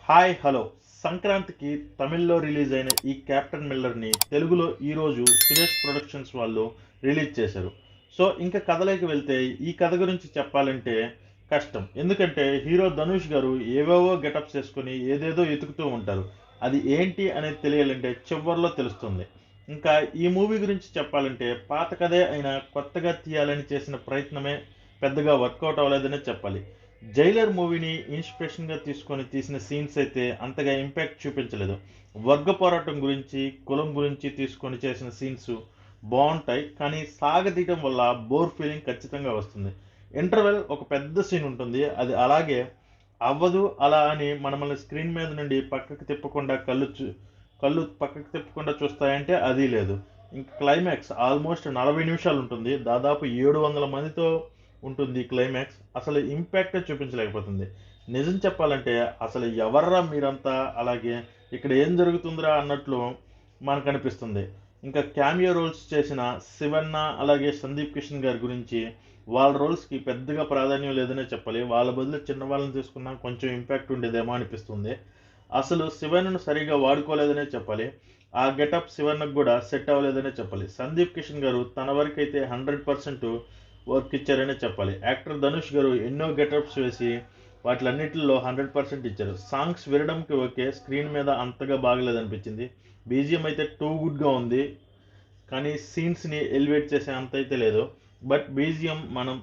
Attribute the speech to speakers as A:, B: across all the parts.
A: Hi hello సంక్రాంతికి తమిళ్లో release అయిన ఈ క్యాప్టెన్ మిల్లర్ని తెలుగులో ఈరోజు సురేష్ ప్రొడక్షన్స్ వాళ్ళు రిలీజ్ చేశారు. సో ఇంకా కథలోకి వెళ్తే ఈ కథ గురించి చెప్పాలంటే కష్టం. ఎందుకంటే హీరో ధనుష్ గారు ఏవేవో గెటప్స్ వేసుకొని ఏదేదో ఎతుకుతూ ఉంటారు. అది ఏంటి అనేది తెలియాలంటే చివర్లో తెలుస్తుంది. ఇంకా ఈ మూవీ గురించి చెప్పాలంటే పాత కథే అయినా కొత్తగా తీయాలని చేసిన ప్రయత్నమే పెద్దగా వర్కౌట్ అవ్వలేదనే చెప్పాలి. జైలర్ మూవీని ఇన్స్పిరేషన్గా తీసుకొని తీసిన సీన్స్ అయితే అంతగా ఇంపాక్ట్ చూపించలేదు. వర్గ పోరాటం గురించి కులం గురించి తీసుకొని చేసిన సీన్స్ బాగుంటాయి, కానీ సాగతీయటం వల్ల బోర్ ఫీలింగ్ ఖచ్చితంగా వస్తుంది. ఇంటర్వెల్ ఒక పెద్ద సీన్ ఉంటుంది, అది అలాగే అవ్వదు అలా అని మనల్ని స్క్రీన్ మీద నుండి పక్కకు తిప్పకుండా కళ్ళు పక్కకు తిప్పకుండా చూస్తాయంటే అది లేదు. ఇంక క్లైమాక్స్ ఆల్మోస్ట్ 40 నిమిషాలు ఉంటుంది, దాదాపు 700 మందితో ఉంటుంది. క్లైమాక్స్ అసలు ఇంపాక్టే చూపించలేకపోతుంది. నిజం చెప్పాలంటే అసలు ఎవర్రా మీరంతా, అలాగే ఇక్కడ ఏం జరుగుతుందిరా అన్నట్లు మనకు అనిపిస్తుంది. ఇంకా క్యామియో రోల్స్ చేసిన శివన్న అలాగే సందీప్ కిషన్ గారి గురించి వాళ్ళ రోల్స్కి పెద్దగా ప్రాధాన్యం లేదనే చెప్పాలి. వాళ్ళ బదులు చిన్న వాళ్ళని తీసుకున్నా కొంచెం ఇంపాక్ట్ ఉండేదేమో అనిపిస్తుంది. అసలు శివన్నను సరిగా వాడుకోలేదనే చెప్పాలి. ఆ గెటప్ శివన్నకు కూడా సెట్ అవ్వలేదనే చెప్పాలి. సందీప్ కిషన్ గారు తన వరకు అయితే 100% వర్క్ ఇచ్చారనే చెప్పాలి. యాక్టర్ ధనుష్ గారు ఎన్నో గెటప్స్ వేసి వాటిలన్నిటిలో 100% ఇచ్చారు. సాంగ్స్ వినడంకి ఓకే, స్క్రీన్ మీద అంతగా బాగలేదనిపించింది. బీజిఎం అయితే టూ గుడ్గా ఉంది, కానీ సీన్స్ని ఎలివేట్ చేసే అంత అయితే లేదు. బట్ బీజిఎం మనం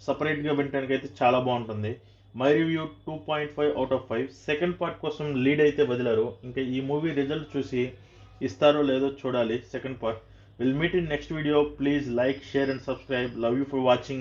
A: సపరేట్గా వినడానికి అయితే చాలా బాగుంటుంది. My review 2.5/5. సెకండ్ పార్ట్ కోసం లీడ్ అయితే వదిలారు. ఇంకా ఈ మూవీ రిజల్ట్ చూసి ఇస్తారో లేదో చూడాలి. Second part. We'll meet in next video. Please like, share and subscribe. Love you for watching.